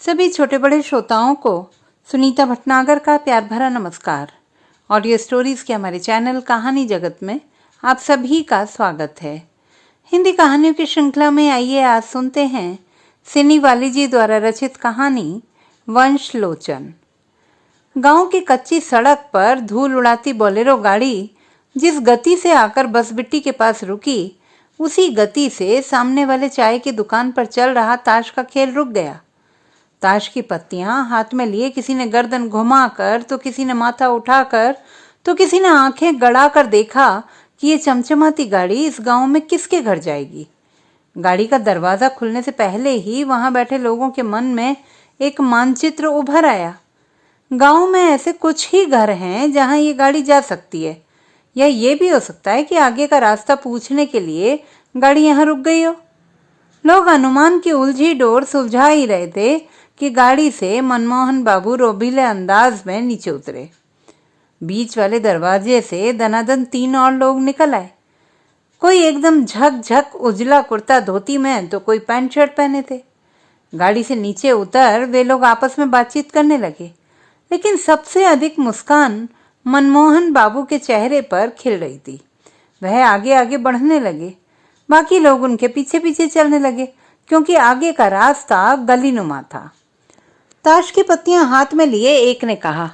सभी छोटे बड़े श्रोताओं को सुनीता भटनागर का प्यार भरा नमस्कार। ऑडियो स्टोरीज के हमारे चैनल कहानी जगत में आप सभी का स्वागत है। हिंदी कहानियों की श्रृंखला में आइए आज सुनते हैं सिनी वाली जी द्वारा रचित कहानी वंश लोचन। गांव की कच्ची सड़क पर धूल उड़ाती बोलेरो गाड़ी जिस गति से आकर बस बिट्टी के पास रुकी, उसी गति से सामने वाले चाय की दुकान पर चल रहा ताश का खेल रुक गया। ताश की पत्तियां हाथ में लिए किसी ने गर्दन घुमाकर, तो किसी ने माथा उठाकर, तो किसी ने आंखें गड़ाकर देखा कि ये चमचमाती गाड़ी इस गांव में किसके घर जाएगी। गाड़ी का दरवाजा खुलने से पहले ही वहां बैठे लोगों के मन में एक मानचित्र उभर आया। गांव में ऐसे कुछ ही घर हैं जहां ये गाड़ी जा सकती है, या ये भी हो सकता है कि आगे का रास्ता पूछने के लिए गाड़ी यहाँ रुक गई हो। लोग अनुमान की उलझी डोर सुलझा ही रहे थे कि गाड़ी से मनमोहन बाबू रोबीले अंदाज में नीचे उतरे। बीच वाले दरवाजे से दनादन 3 और लोग निकल आए। कोई एकदम झक उजला कुर्ता धोती में, तो कोई पैंट शर्ट पहने थे। गाड़ी से नीचे उतर वे लोग आपस में बातचीत करने लगे, लेकिन सबसे अधिक मुस्कान मनमोहन बाबू के चेहरे पर खिल रही थी। वह आगे आगे बढ़ने लगे, बाकी लोग उनके पीछे पीछे चलने लगे, क्योंकि आगे का रास्ता गलीनुमा था। ताश की पत्तियां हाथ में लिए एक ने कहा,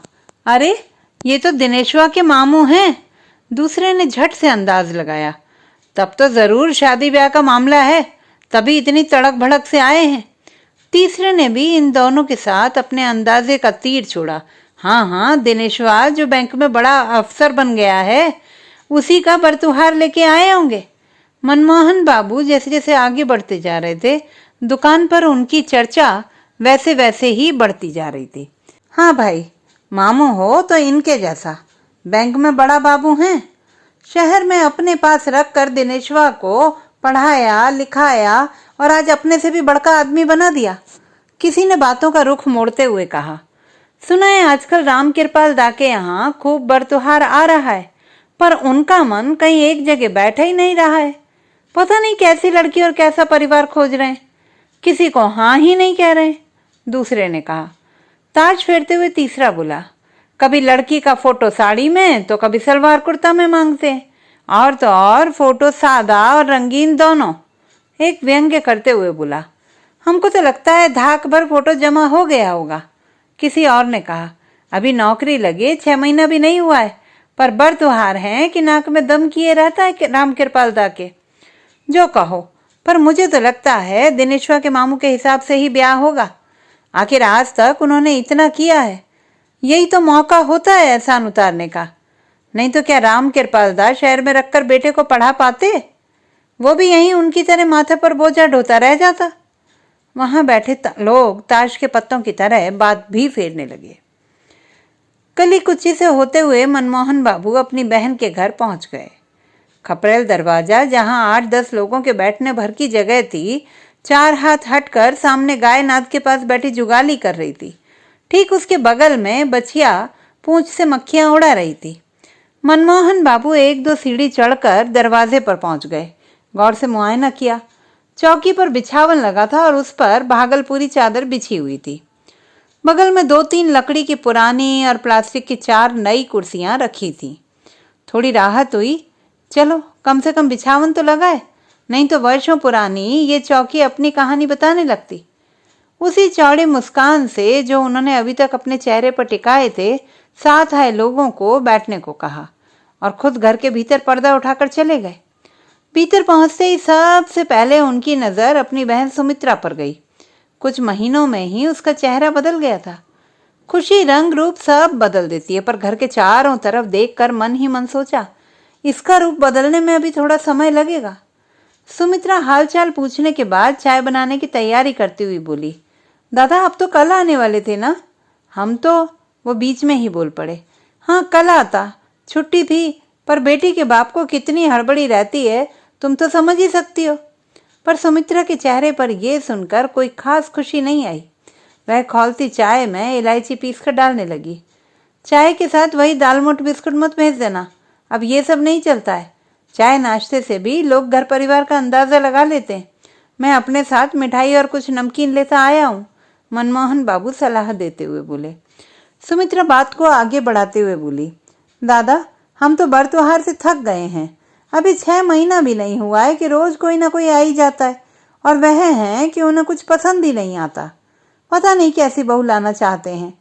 अरे ये तो दिनेशवा के मामू हैं। दूसरे ने झट से अंदाज लगाया, तब तो जरूर शादी ब्याह का मामला है, तभी इतनी तड़क भड़क से आए हैं। तीसरे ने भी इन दोनों के साथ अपने अंदाजे का तीर छोड़ा, हाँ, दिनेशवा जो बैंक में बड़ा अफसर बन गया है, उसी का बरतुहार लेके आए होंगे। मनमोहन बाबू जैसे जैसे आगे बढ़ते जा रहे थे, दुकान पर उनकी चर्चा वैसे वैसे ही बढ़ती जा रही थी। हाँ भाई, मामू हो तो इनके जैसा, बैंक में बड़ा बाबू हैं। शहर में अपने पास रख कर दिनेशवा को पढ़ाया लिखाया और आज अपने से भी बड़का आदमी बना दिया। किसी ने बातों का रुख मोड़ते हुए कहा, सुना है आजकल राम कृपाल दा के यहाँ खूब बरतुहार आ रहा है, पर उनका मन कहीं एक जगह बैठा ही नहीं रहा है। पता नहीं कैसी लड़की और कैसा परिवार खोज रहे हैं, किसी को हाँ ही नहीं कह रहे। दूसरे ने कहा। ताश फेरते हुए तीसरा बोला, कभी लड़की का फोटो साड़ी में तो कभी सलवार कुर्ता में मांगते हैं, और तो और फोटो सादा और रंगीन दोनों। एक व्यंग्य करते हुए बोला, हमको तो लगता है धाक भर फोटो जमा हो गया होगा। किसी और ने कहा, अभी नौकरी लगे 6 महीना भी नहीं हुआ है, पर बरतुहार हैं कि नाक में दम किए रहता है कि राम कृपाल दा के। जो कहो, पर मुझे तो लगता है दिनेशवा के मामू के हिसाब से ही ब्याह होगा। आखिर आज तक उन्होंने इतना किया है, यही तो मौका होता है एहसान उतारने का। नहीं तो क्या राम कृपाल दास शहर में रखकर बेटे को पढ़ा पाते? वो भी यहीं उनकी तरह माथे पर बोझा ढोता रह जाता। वहां बैठे लोग ताश के पत्तों की तरह बात भी फेरने लगे। कली कुची से होते हुए मनमोहन बाबू अपनी बहन के घर पहुंच गए। खपरेल दरवाजा, जहां 8-10 लोगों के बैठने भर की जगह थी, 4 हाथ हटकर सामने गाय नाद के पास बैठी जुगाली कर रही थी। ठीक उसके बगल में बछिया पूंछ से मक्खियां उड़ा रही थी। मनमोहन बाबू 1-2 सीढ़ी चढ़कर दरवाजे पर पहुंच गए। गौर से मुआयना किया। चौकी पर बिछावन लगा था और उस पर भागलपुरी चादर बिछी हुई थी। बगल में 2-3 लकड़ी की पुरानी और प्लास्टिक की 4 नई कुर्सियां रखी थी। थोड़ी राहत हुई। चलो कम से कम बिछावन तो लगाए, नहीं तो वर्षों पुरानी ये चौकी अपनी कहानी बताने लगती। उसी चौड़ी मुस्कान से जो उन्होंने अभी तक अपने चेहरे पर टिकाए थे, साथ आए लोगों को बैठने को कहा और खुद घर के भीतर पर्दा उठाकर चले गए। भीतर पहुंचते ही सबसे पहले उनकी नजर अपनी बहन सुमित्रा पर गई। कुछ महीनों में ही उसका चेहरा बदल गया था। खुशी रंग रूप सब बदल देती है, पर घर के चारों तरफ देखकर मन ही मन सोचा, इसका रूप बदलने में अभी थोड़ा समय लगेगा। सुमित्रा हालचाल पूछने के बाद चाय बनाने की तैयारी करती हुई बोली, दादा आप तो कल आने वाले थे ना? हम तो, वो बीच में ही बोल पड़े, हाँ कल आता, छुट्टी थी, पर बेटी के बाप को कितनी हड़बड़ी रहती है तुम तो समझ ही सकती हो। पर सुमित्रा के चेहरे पर यह सुनकर कोई खास खुशी नहीं आई। वह खौलती चाय में इलायची पीस कर डालने लगी। चाय के साथ वही दाल मोट बिस्कुट मत भेज देना, अब ये सब नहीं चलता है। चाय नाश्ते से भी लोग घर परिवार का अंदाजा लगा लेते हैं। मैं अपने साथ मिठाई और कुछ नमकीन लेता आया हूँ, मनमोहन बाबू सलाह देते हुए बोले। सुमित्रा बात को आगे बढ़ाते हुए बोली, दादा हम तो बर त्योहार से थक गए हैं। अभी 6 महीना भी नहीं हुआ है कि रोज कोई ना कोई आ ही जाता है, और वह है कि उन्हें कुछ पसंद ही नहीं आता। पता नहीं कैसी बहू लाना चाहते हैं,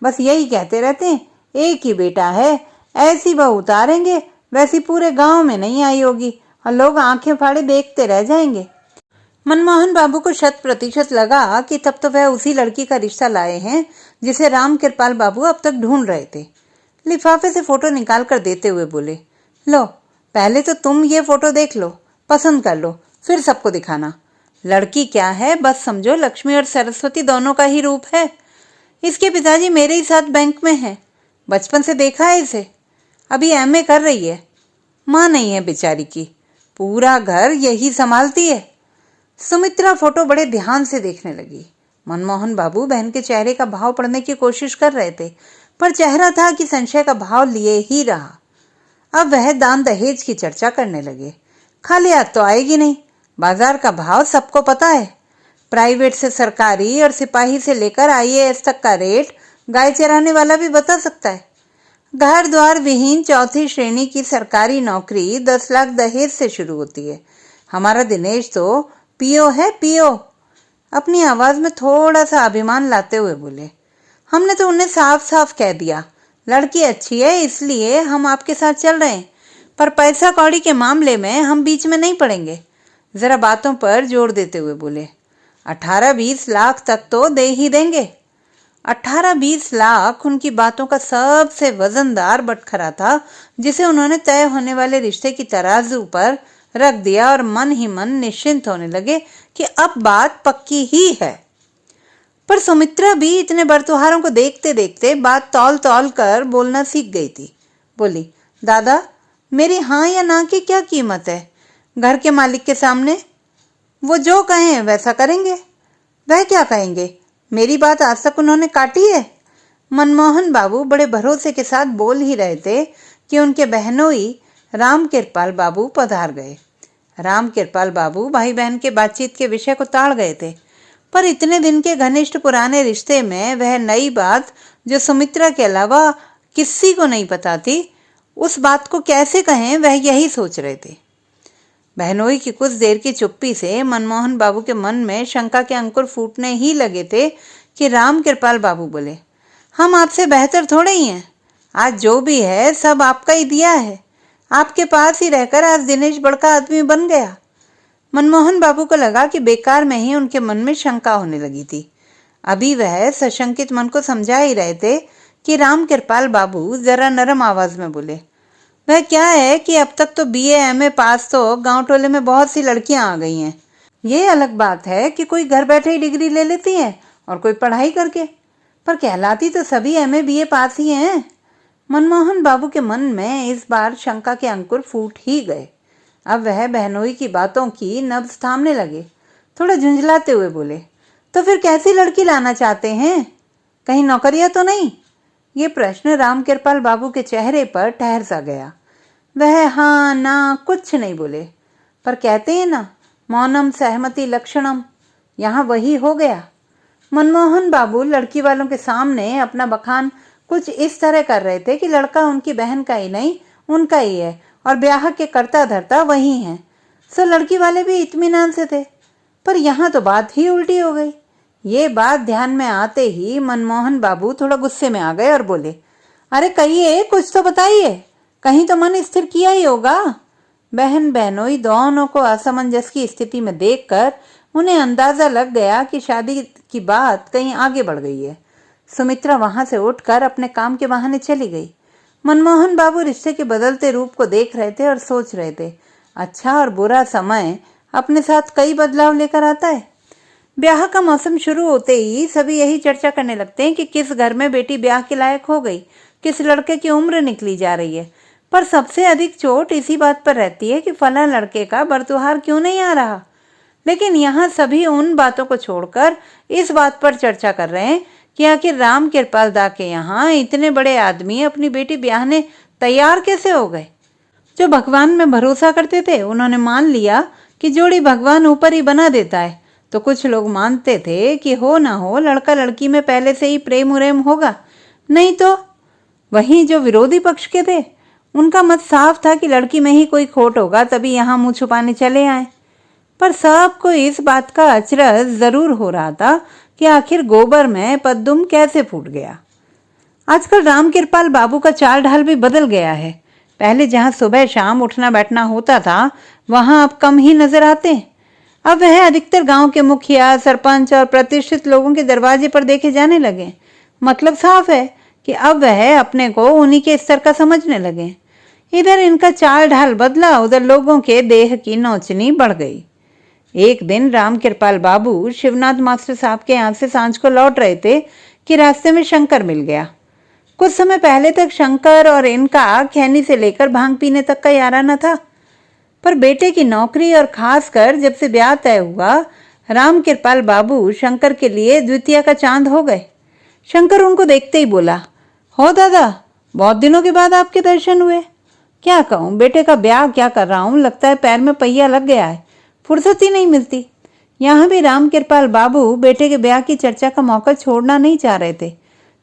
बस यही कहते रहते हैं एक ही बेटा है, ऐसी बहू उतारेंगे वैसी पूरे गांव में नहीं आई होगी, और लोग आंखें फाड़े देखते रह जाएंगे। मनमोहन बाबू को 100% लगा कि तब तो वह उसी लड़की का रिश्ता लाए हैं जिसे राम कृपाल बाबू अब तक ढूंढ रहे थे। लिफाफे से फोटो निकाल कर देते हुए बोले, लो पहले तो तुम ये फोटो देख लो, पसंद कर लो, फिर सबको दिखाना। लड़की क्या है बस समझो लक्ष्मी और सरस्वती दोनों का ही रूप है। इसके पिताजी मेरे ही साथ बैंक में हैं, बचपन से देखा है इसे। अभी एमए कर रही है, माँ नहीं है बेचारी की, पूरा घर यही संभालती है। सुमित्रा फोटो बड़े ध्यान से देखने लगी। मनमोहन बाबू बहन के चेहरे का भाव पढ़ने की कोशिश कर रहे थे, पर चेहरा था कि संशय का भाव लिए ही रहा। अब वह दान दहेज की चर्चा करने लगे। खाली हाथ तो आएगी नहीं, बाजार का भाव सबको पता है। प्राइवेट से सरकारी और सिपाही से लेकर आईएएस तक का रेट गाय चराने वाला भी बता सकता है। घर द्वार विहीन 4थी श्रेणी की सरकारी नौकरी 10 लाख दहेज से शुरू होती है। हमारा दिनेश तो पीओ है, पीओ। अपनी आवाज में थोड़ा सा अभिमान लाते हुए बोले, हमने तो उन्हें साफ साफ कह दिया लड़की अच्छी है इसलिए हम आपके साथ चल रहे हैं, पर पैसा कौड़ी के मामले में हम बीच में नहीं पड़ेंगे। जरा बातों पर जोर देते हुए बोले, 18-20 लाख तक तो दे ही देंगे। 18-20 लाख उनकी बातों का सबसे वजनदार बटखरा था, जिसे उन्होंने तय होने वाले रिश्ते की तराजू पर रख दिया और मन ही मन निश्चिंत होने लगे कि अब बात पक्की ही है। पर सुमित्रा भी इतने बरतुहारों को देखते देखते बात तौल तौल कर बोलना सीख गई थी। बोली, दादा मेरी हाँ या ना की क्या कीमत है? घर के मालिक के सामने वो जो कहें वैसा करेंगे। वह क्या कहेंगे? मेरी बात आज तक उन्होंने काटी है? मनमोहन बाबू बड़े भरोसे के साथ बोल ही रहे थे कि उनके बहनोई राम कृपाल बाबू पधार गए। राम कृपाल बाबू भाई बहन के बातचीत के विषय को ताड़ गए थे, पर इतने दिन के घनिष्ठ पुराने रिश्ते में वह नई बात जो सुमित्रा के अलावा किसी को नहीं पता थी, उस बात को कैसे कहें वह यही सोच रहे थे। बहनोई की कुछ देर की चुप्पी से मनमोहन बाबू के मन में शंका के अंकुर फूटने ही लगे थे कि राम कृपाल बाबू बोले, हम आपसे बेहतर थोड़े ही हैं। आज जो भी है सब आपका ही दिया है। आपके पास ही रहकर आज दिनेश बड़का आदमी बन गया। मनमोहन बाबू को लगा कि बेकार में ही उनके मन में शंका होने लगी थी। अभी वह सशंकित मन को समझा ही रहे थे कि राम कृपाल बाबू जरा नरम आवाज में बोले, वह क्या है कि अब तक तो बीए एमए पास तो गांव टोले में बहुत सी लड़कियां आ गई हैं। ये अलग बात है कि कोई घर बैठे ही डिग्री ले लेती है और कोई पढ़ाई करके, पर कहलाती तो सभी एमए बीए पास ही हैं। मनमोहन बाबू के मन में इस बार शंका के अंकुर फूट ही गए। अब वह बहनोई की बातों की नब्ज थामने लगे। थोड़ा झुंझलाते हुए बोले, तो फिर कैसी लड़की लाना चाहते हैं? कहीं नौकरियां तो नहीं? ये प्रश्न राम कृपाल बाबू के चेहरे पर ठहर सा गया। वह हाँ ना कुछ नहीं बोले, पर कहते हैं ना, मौनम सहमति लक्षणम, यहाँ वही हो गया। मनमोहन बाबू लड़की वालों के सामने अपना बखान कुछ इस तरह कर रहे थे कि लड़का उनकी बहन का ही नहीं उनका ही है, और ब्याह के करता धरता वही हैं। सो लड़की वाले भी इत्मीनान से थे, पर यहाँ तो बात ही उल्टी हो गई। ये बात ध्यान में आते ही मनमोहन बाबू थोड़ा गुस्से में आ गए और बोले, अरे कहिए, कुछ तो बताइए, कहीं तो मन स्थिर किया ही होगा। बहन बहनोई दोनों को असमंजस की स्थिति में देखकर उन्हें अंदाजा लग गया कि शादी की बात कहीं आगे बढ़ गई है। सुमित्रा वहां से उठकर अपने काम के बहाने चली गई। मनमोहन बाबू रिश्ते के बदलते रूप को देख रहे थे और सोच रहे थे, अच्छा और बुरा समय अपने साथ कई बदलाव लेकर आता है। ब्याह का मौसम शुरू होते ही सभी यही चर्चा करने लगते हैं कि किस घर में बेटी ब्याह के लायक हो गई, किस लड़के की उम्र निकली जा रही है। पर सबसे अधिक चोट इसी बात पर रहती है कि फला लड़के का बरतुहार क्यों नहीं आ रहा। लेकिन यहाँ सभी उन बातों को छोड़कर इस बात पर चर्चा कर रहे हैं कि आखिर राम कृपाल दा के यहाँ इतने बड़े आदमी अपनी बेटी ब्याहने तैयार कैसे हो गए। जो भगवान में भरोसा करते थे उन्होंने मान लिया कि जोड़ी भगवान ऊपर ही बना देता है, तो कुछ लोग मानते थे कि हो ना हो लड़का लड़की में पहले से ही प्रेम उरेम होगा, नहीं तो वहीं जो विरोधी पक्ष के थे उनका मत साफ था कि लड़की में ही कोई खोट होगा, तभी यहाँ मुंह छुपाने चले आए। पर सबको इस बात का अचरज जरूर हो रहा था कि आखिर गोबर में पद्दुम कैसे फूट गया। आजकल राम कृपाल बाबू का चाल ढाल भी बदल गया है। पहले जहाँ सुबह शाम उठना बैठना होता था वहाँ अब कम ही नजर आते। अब वह अधिकतर गांव के मुखिया, सरपंच और प्रतिष्ठित लोगों के दरवाजे पर देखे जाने लगे। मतलब साफ है कि अब वह अपने को उन्हीं के स्तर का समझने लगे। इधर इनका चाल ढाल बदला, उधर लोगों के देह की नोचनी बढ़ गई। एक दिन राम कृपाल बाबू शिवनाथ मास्टर साहब के यहाँ से सांझ को लौट रहे थे कि रास्ते में शंकर मिल गया। कुछ समय पहले तक शंकर और इनका खैनी से लेकर भांग पीने तक का याराना था, पर बेटे की नौकरी और खासकर जब से ब्याह तय हुआ, राम कृपाल बाबू शंकर के लिए द्वितीय का चांद हो गए। शंकर उनको देखते ही बोला, हो दादा, बहुत दिनों के बाद आपके दर्शन हुए। क्या कहूँ, बेटे का ब्याह क्या कर रहा हूँ, लगता है पैर में पहिया लग गया है, फुर्सत ही नहीं मिलती। यहाँ भी राम कृपाल बाबू बेटे के ब्याह की चर्चा का मौका छोड़ना नहीं चाह रहे थे।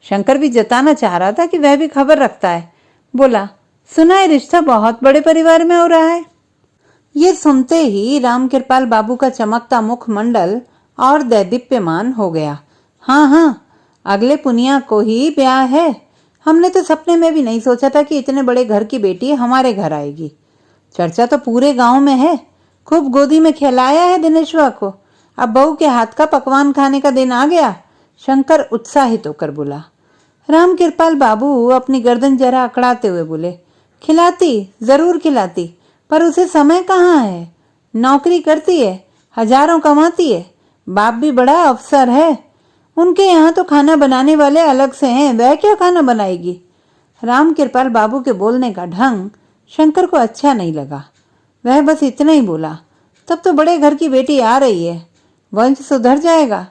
शंकर भी जताना चाह रहा था कि वह भी खबर रखता है। बोला, सुना है रिश्ता बहुत बड़े परिवार में हो रहा है। ये सुनते ही राम कृपाल बाबू का चमकता मुखमंडल और दैदीप्यमान हो गया। हाँ हाँ, अगले पुनिया को ही ब्याह है। हमने तो सपने में भी नहीं सोचा था कि इतने बड़े घर की बेटी हमारे घर आएगी। चर्चा तो पूरे गांव में है। खूब गोदी में खिलाया है दिनेशवा को। अब बहू के हाथ का पकवान खाने का दिन आ गया। शंकर उत्साहित होकर बोला। राम कृपाल बाबू अपनी गर्दन जरा अकड़ाते हुए बोले, खिलाती, जरूर खिलाती, पर उसे समय कहाँ है। नौकरी करती है, हजारों कमाती है, बाप भी बड़ा अफसर है। उनके यहाँ तो खाना बनाने वाले अलग से हैं, वह क्या खाना बनाएगी। राम कृपाल बाबू के बोलने का ढंग शंकर को अच्छा नहीं लगा। वह बस इतना ही बोला, तब तो बड़े घर की बेटी आ रही है, वंश सुधर जाएगा,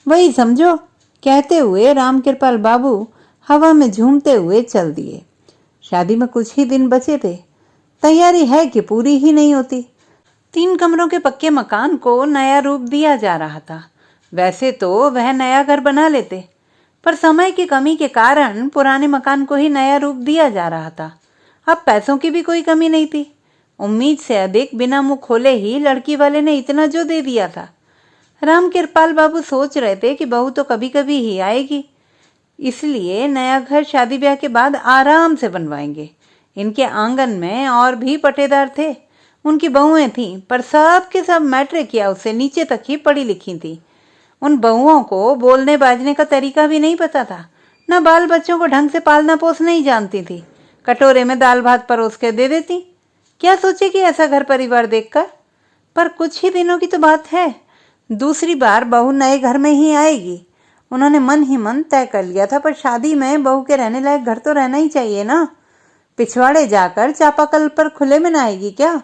वही समझो। कहते हुए राम कृपाल बाबू हवा में झूमते हुए चल दिए। शादी में कुछ ही दिन बचे थे। तैयारी है कि पूरी ही नहीं होती। 3 कमरों के पक्के मकान को नया रूप दिया जा रहा था। वैसे तो वह नया घर बना लेते, पर समय की कमी के कारण पुराने मकान को ही नया रूप दिया जा रहा था। अब पैसों की भी कोई कमी नहीं थी। उम्मीद से अधिक बिना मुंह खोले ही लड़की वाले ने इतना जो दे दिया था। राम कृपाल बाबू सोच रहे थे कि बहू तो कभी कभी ही आएगी, इसलिए नया घर शादी ब्याह के बाद आराम से बनवाएंगे। इनके आंगन में और भी पटेदार थे। उनकी बहुएं थीं, पर सब के सब मैट्रिक या उससे नीचे तक ही पढ़ी लिखी थीं। उन बहुओं को बोलने बाजने का तरीका भी नहीं पता था। न बाल बच्चों को ढंग से पालना पोसना ही जानती थी। कटोरे में दाल भात परोस के दे देती। क्या सोचेगी ऐसा घर परिवार देखकर। पर कुछ ही दिनों की तो बात है, दूसरी बार बहू नए घर में ही आएगी। उन्होंने मन ही मन तय कर लिया था, पर शादी में बहू के रहने लायक घर तो रहना ही चाहिए ना। पिछवाड़े जाकर चापाकल पर खुले में न आएगी क्या।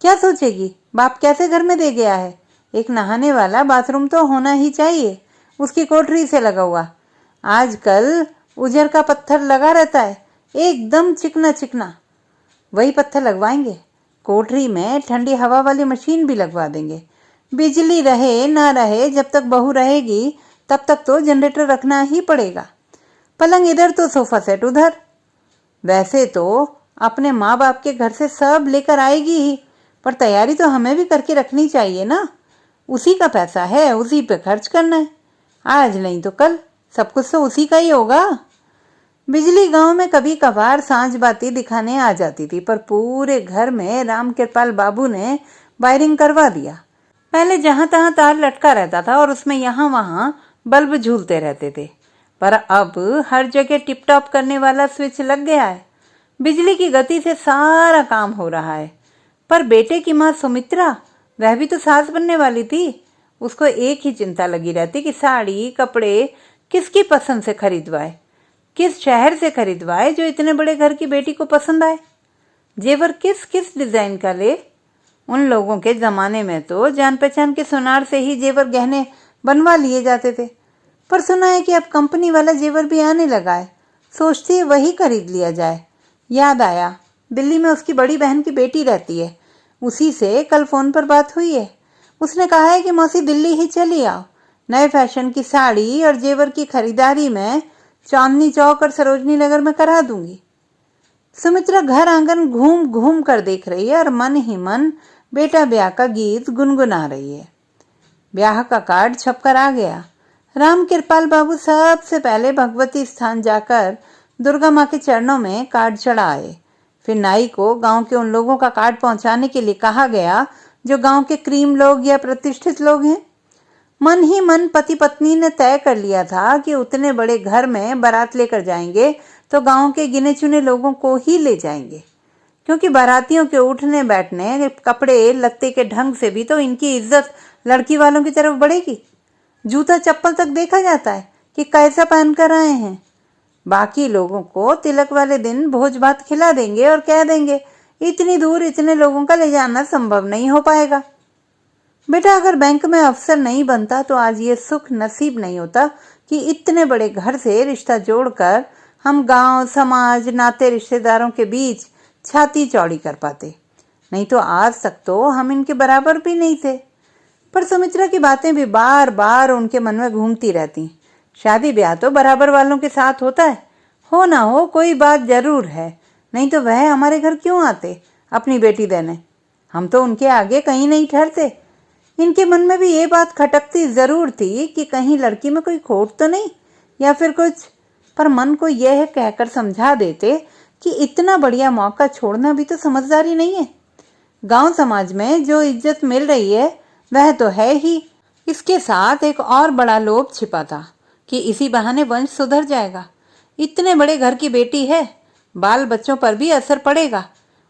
क्या सोचेगी, बाप कैसे घर में दे गया है। एक नहाने वाला बाथरूम तो होना ही चाहिए, उसकी कोठरी से लगा हुआ। आजकल उजर का पत्थर लगा रहता है, एकदम चिकना चिकना, वही पत्थर लगवाएंगे। कोठरी में ठंडी हवा वाली मशीन भी लगवा देंगे। बिजली रहे ना रहे, जब तक बहू रहेगी तब तक तो जनरेटर रखना ही पड़ेगा। पलंग इधर तो सोफा सेट उधर। वैसे तो अपने माँ बाप के घर से सब लेकर आएगी ही, पर तैयारी तो हमें भी करके रखनी चाहिए ना। उसी का पैसा है, उसी पे खर्च करना है। आज नहीं तो कल सब कुछ तो उसी का ही होगा। बिजली गांव में कभी कभार सांझ बाती दिखाने आ जाती थी, पर पूरे घर में राम कृपाल बाबू ने वायरिंग करवा दिया। पहले जहां तहां तार लटका रहता था और उसमें यहाँ वहां बल्ब झूलते रहते थे, पर अब हर जगह टिप टॉप करने वाला स्विच लग गया है। बिजली की गति से सारा काम हो रहा है। पर बेटे की माँ सुमित्रा, वह भी तो सास बनने वाली थी। उसको एक ही चिंता लगी रहती कि साड़ी कपड़े किसकी पसंद से खरीदवाए, किस शहर से खरीदवाए जो इतने बड़े घर की बेटी को पसंद आए, जेवर किस किस डिजाइन का ले। उन लोगों के जमाने में तो जान पहचान के सुनार से ही जेवर गहने बनवा लिए जाते थे, पर सुना है कि अब कंपनी वाला जेवर भी आने लगा है। सोचती है वही खरीद लिया जाए। याद आया, दिल्ली में उसकी बड़ी बहन की बेटी रहती है, उसी से कल फोन पर बात हुई है। उसने कहा है कि मौसी दिल्ली ही चली आओ, नए फैशन की साड़ी और जेवर की खरीदारी में चांदनी चौक और सरोजनी नगर में करा दूंगी। सुमित्रा घर आंगन घूम घूम कर देख रही है और मन ही मन बेटा ब्याह का गीत गुनगुना रही है। ब्याह का कार्ड छपकर आ गया। राम कृपाल बाबू सबसे पहले भगवती स्थान जाकर दुर्गा माँ के चरणों में कार्ड चढ़ाए। फिर नाई को गांव के उन लोगों का कार्ड पहुंचाने के लिए कहा गया जो गांव के क्रीम लोग या प्रतिष्ठित लोग हैं। मन ही मन पति पत्नी ने तय कर लिया था कि उतने बड़े घर में बारात लेकर जाएंगे तो गांव के गिने चुने लोगों को ही ले जाएंगे, क्योंकि बारातियों के उठने बैठने, कपड़े लत्ते के ढंग से भी तो इनकी इज्जत लड़की वालों की तरफ बढ़ेगी। जूता चप्पल तक देखा जाता है कि कैसा पहन कर आए हैं। बाकी लोगों को तिलक वाले दिन भोज भात खिला देंगे और कह देंगे इतनी दूर इतने लोगों का ले जाना संभव नहीं हो पाएगा। बेटा अगर बैंक में अफसर नहीं बनता तो आज ये सुख नसीब नहीं होता कि इतने बड़े घर से रिश्ता जोड़कर हम गांव, समाज, नाते रिश्तेदारों के बीच छाती चौड़ी कर पाते। नहीं तो आज तक तो हम इनके बराबर भी नहीं थे। पर सुमित्रा की बातें भी बार बार उनके मन में घूमती रहती। शादी ब्याह तो बराबर वालों के साथ होता है, हो ना हो कोई बात जरूर है, नहीं तो वह हमारे घर क्यों आते अपनी बेटी देने। हम तो उनके आगे कहीं नहीं ठहरते। इनके मन में भी ये बात खटकती जरूर थी कि कहीं लड़की में कोई खोट तो नहीं या फिर कुछ, पर मन को यह कहकर समझा देते कि इतना बढ़िया मौका छोड़ना भी तो समझदारी नहीं है। गांव समाज में जो इज्जत मिल रही है वह तो है ही, इसके साथ एक और बड़ा लोभ छिपा था कि इसी बहाने वंश सुधर जाएगा। इतने बड़े घर की बेटी है, बाल बच्चों पर भी असर पड़ेगा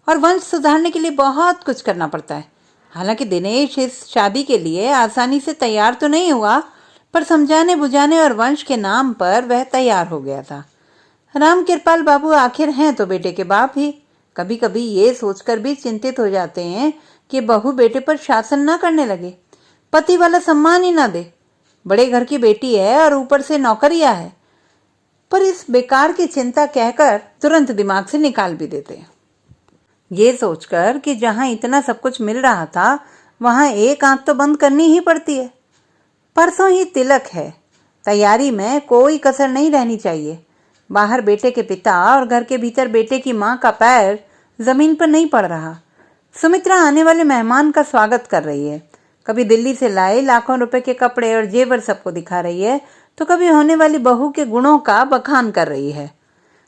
और वंश सुधारने के लिए बहुत कुछ करना पड़ता है। हालांकि दिनेश इस शादी के लिए आसानी से तैयार तो नहीं हुआ, पर समझाने बुझाने और वंश के नाम पर वह तैयार हो गया था। राम कृपाल बाबू आखिर हैं तो बेटे के बाप ही। कभी कभी ये सोचकर भी चिंतित हो जाते हैं कि बहू बेटे पर शासन ना करने लगे, पति वाला सम्मान ही ना दे। बड़े घर की बेटी है और ऊपर से नौकरिया है। पर इस बेकार की चिंता कहकर तुरंत दिमाग से निकाल भी देते हैं, ये सोचकर कि जहां इतना सब कुछ मिल रहा था वहां एक आंख तो बंद करनी ही पड़ती है। परसों ही तिलक है, तैयारी में कोई कसर नहीं रहनी चाहिए। बाहर बेटे के पिता और घर के भीतर बेटे की माँ का पैर जमीन पर नहीं पड़ रहा। सुमित्रा आने वाले मेहमान का स्वागत कर रही है। कभी दिल्ली से लाए लाखों रुपए के कपड़े और जेवर सबको दिखा रही है, तो कभी होने वाली बहू के गुणों का बखान कर रही है।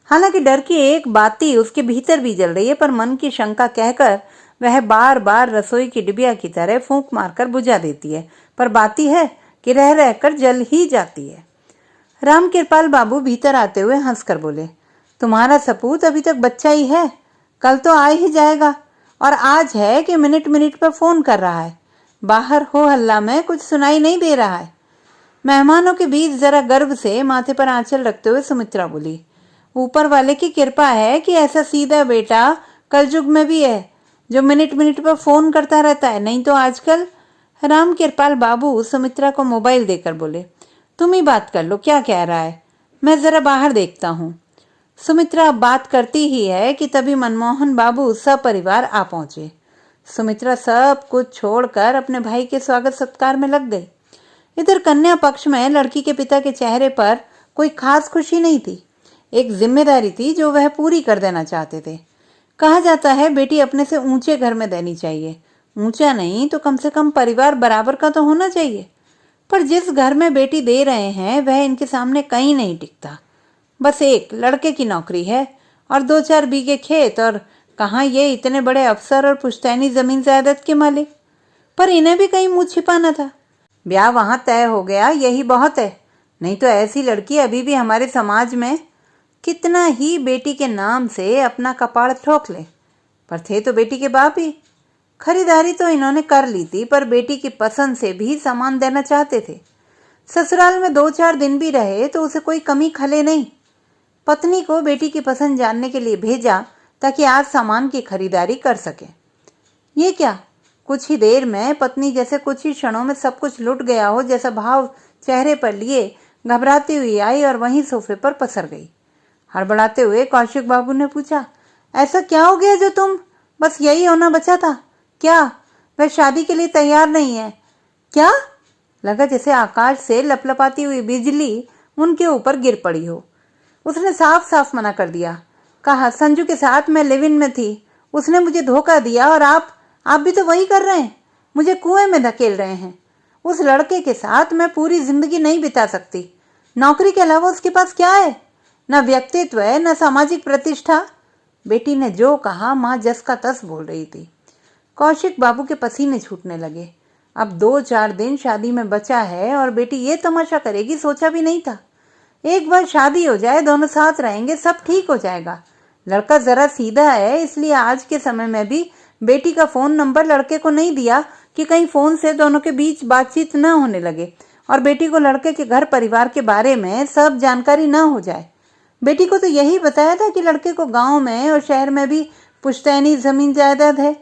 हालांकि डर की एक बाती उसके भीतर भी जल रही है, पर मन की शंका कहकर वह बार बार रसोई की डिबिया की तरह फूंक मारकर बुझा देती है, पर बाती है कि रह रहकर जल ही जाती है। राम कृपाल बाबू भीतर आते हुए हंसकर बोले, तुम्हारा सपूत अभी तक बच्चा ही है, कल तो आ ही जाएगा, और आज है कि मिनट मिनट पर फोन कर रहा है। बाहर हो हल्ला में कुछ सुनाई नहीं दे रहा है। मेहमानों के बीच जरा गर्व से माथे पर आंचल रखते हुए सुमित्रा बोली, ऊपर वाले की कृपा है कि ऐसा सीधा बेटा कलयुग में भी है जो मिनट मिनट पर फोन करता रहता है, नहीं तो आजकल। राम कृपाल बाबू सुमित्रा को मोबाइल देकर बोले, तुम ही बात कर लो, क्या कह रहा है, मैं जरा बाहर देखता हूँ। सुमित्रा अब बात करती ही है कि तभी मनमोहन बाबू सपरिवार आ पहुंचे। सुमित्रा सब कुछ छोड़कर अपने भाई के स्वागत सत्कार में लग गई। इधर कन्या पक्ष में लड़की के पिता के चेहरे पर कोई खास खुशी नहीं थी, एक जिम्मेदारी थी जो वह पूरी कर देना चाहते थे। कहा जाता है बेटी अपने से ऊंचे घर में देनी चाहिए, ऊंचा नहीं तो कम से कम परिवार बराबर का तो होना चाहिए। पर जिस घर में बेटी दे रहे हैं वह इनके सामने कहीं नहीं टिकता। बस एक लड़के की नौकरी है और 2-4 बीघे खेत, और कहाँ ये इतने बड़े अफसर और पुश्तैनी जमीन जायदाद के मालिक। पर इन्हें भी कहीं मुंह छिपाना था। ब्याह वहां तय हो गया, यही बहुत है, नहीं तो ऐसी लड़की अभी भी हमारे समाज में कितना ही बेटी के नाम से अपना कपाड़ ठोक ले। पर थे तो बेटी के बाप ही। खरीदारी तो इन्होंने कर ली थी, पर बेटी की पसंद से भी सामान देना चाहते थे। ससुराल में 2-4 दिन भी रहे तो उसे कोई कमी खले नहीं। पत्नी को बेटी की पसंद जानने के लिए भेजा ताकि आज सामान की खरीदारी कर सके। ये क्या, कुछ ही देर में पत्नी जैसे कुछ ही क्षणों में सब कुछ लुट गया हो जैसा भाव चेहरे पर लिए घबराती हुई आई और वहीं सोफे पर पसर गई। हड़बड़ाते हुए कौशिक बाबू ने पूछा, ऐसा क्या हो गया जो तुम, बस यही होना बचा था क्या? वह शादी के लिए तैयार नहीं है, क्या? लगा जैसे आकाश से लपलपाती हुई बिजली उनके ऊपर गिर पड़ी हो। उसने साफ साफ मना कर दिया। कहा, संजू के साथ मैं लिव इन में थी, उसने मुझे धोखा दिया और आप भी तो वही कर रहे हैं, मुझे कुएं में धकेल रहे हैं। उस लड़के के साथ मैं पूरी जिंदगी नहीं बिता सकती। नौकरी के अलावा उसके पास क्या है? न व्यक्तित्व है, न सामाजिक प्रतिष्ठा। बेटी ने जो कहा माँ जस का तस बोल रही थी। कौशिक बाबू के पसीने छूटने लगे। अब 2-4 दिन शादी में बचा है और बेटी ये तमाशा करेगी, सोचा भी नहीं था। एक बार शादी हो जाए, दोनों साथ रहेंगे, सब ठीक हो जाएगा। लड़का जरा सीधा है, इसलिए आज के समय में भी बेटी का फोन नंबर लड़के को नहीं दिया कि कहीं फोन से दोनों के बीच बातचीत न होने लगे और बेटी को लड़के के घर परिवार के बारे में सब जानकारी न हो जाए। बेटी को तो यही बताया था कि लड़के को गांव में और शहर में भी पुश्तैनी जमीन जायदाद है,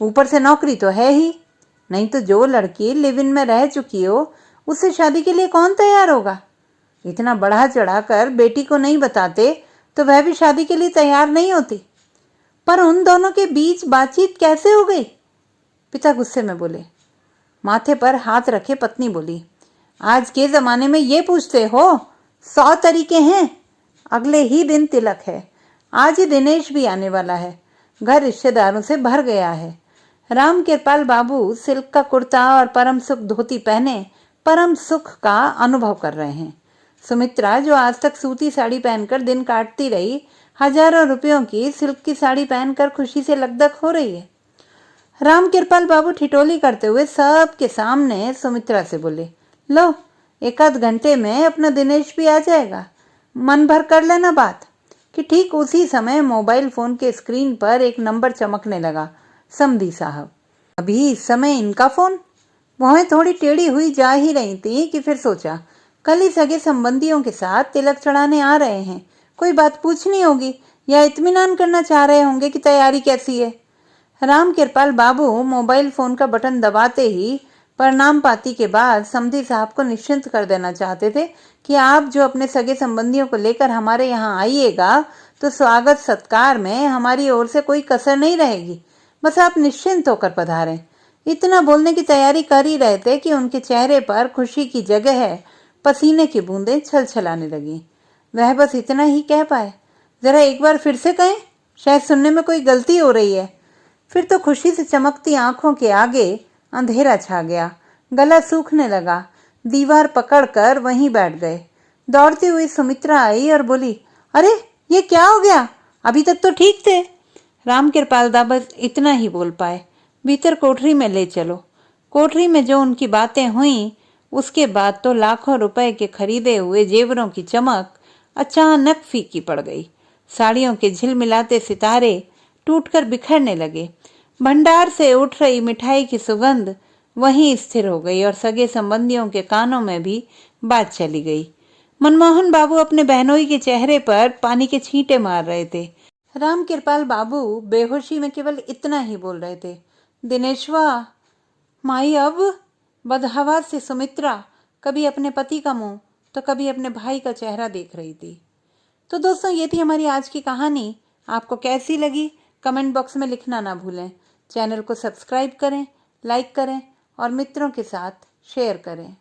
ऊपर से नौकरी तो है ही। नहीं तो जो लड़की लिव इन में रह चुकी हो उससे शादी के लिए कौन तैयार होगा? इतना बढ़ा चढ़ाकर बेटी को नहीं बताते तो वह भी शादी के लिए तैयार नहीं होती। पर उन दोनों के बीच बातचीत कैसे हो गई? पिता गुस्से में बोले। माथे पर हाथ रखे पत्नी बोली, आज के जमाने में ये पूछते हो? 100 तरीके हैं। अगले ही दिन तिलक है, आज ही दिनेश भी आने वाला है, घर रिश्तेदारों से भर गया है। राम कृपाल बाबू सिल्क का कुर्ता और परम सुख धोती पहने परम सुख का अनुभव कर रहे हैं। सुमित्रा, जो आज तक सूती साड़ी पहनकर दिन काटती रही, हजारों रुपयों की सिल्क की साड़ी पहनकर खुशी से लकदक हो रही है। राम कृपाल बाबू ठिठोली करते हुए सबके सामने सुमित्रा से बोले, लो, 1-आध घंटे में अपना दिनेश भी आ जाएगा, मन भर कर लेना बात। कि ठीक उसी समय मोबाइल फोन के स्क्रीन पर एक नंबर चमकने लगा, समधी साहब। अभी इस समय इनका फोन? वह थोड़ी टेढ़ी हुई जा ही रही थी कि फिर सोचा, कल ही सगे संबंधियों के साथ तिलक चढ़ाने आ रहे हैं, कोई बात पूछनी होगी या इत्मीनान करना चाह रहे होंगे कि तैयारी कैसी है। राम कृपाल बाबू मोबाइल फोन का बटन दबाते ही प्रणाम पाती के बाद समधी साहब को निश्चिंत कर देना चाहते थे कि आप जो अपने सगे संबंधियों को लेकर हमारे यहाँ आइएगा तो स्वागत सत्कार में हमारी ओर से कोई कसर नहीं रहेगी, बस आप निश्चिंत होकर पधारें। इतना बोलने की तैयारी कर ही रहे थे कि उनके चेहरे पर खुशी की जगह है पसीने की बूंदें छलछलाने लगी। वह बस इतना ही कह पाए, जरा एक बार फिर से कहें, शायद सुनने में कोई गलती हो रही है। फिर तो खुशी से चमकती आंखों के आगे अंधेरा छा गया, गला सूखने लगा, दीवार पकड़कर वहीं बैठ गए। दौड़ती हुई सुमित्रा आई और बोली, अरे ये क्या हो गया, अभी तक तो ठीक थे। राम कृपाल दा बस इतना ही बोल पाए, भीतर कोठरी में ले चलो। कोठरी में जो उनकी बातें हुई उसके बाद तो लाखों रुपए के खरीदे हुए जेवरों की चमक अचानक फीकी पड़ गई। साड़ियों के झिलमिलाते सितारे टूटकर बिखरने लगे। भंडार से उठ रही मिठाई की सुगंध वहीं स्थिर हो गई और सगे संबंधियों के कानों में भी बात चली गई। मनमोहन बाबू अपने बहनोई के चेहरे पर पानी के छींटे मार रहे थे। राम कृपाल बाबू बेहोशी में केवल इतना ही बोल रहे थे, दिनेशवा। माई अब बदहवास से सुमित्रा कभी अपने पति का मुंह तो कभी अपने भाई का चेहरा देख रही थी। तो दोस्तों, ये थी हमारी आज की कहानी। आपको कैसी लगी कमेंट बॉक्स में लिखना ना भूलें। चैनल को सब्सक्राइब करें, लाइक करें और मित्रों के साथ शेयर करें।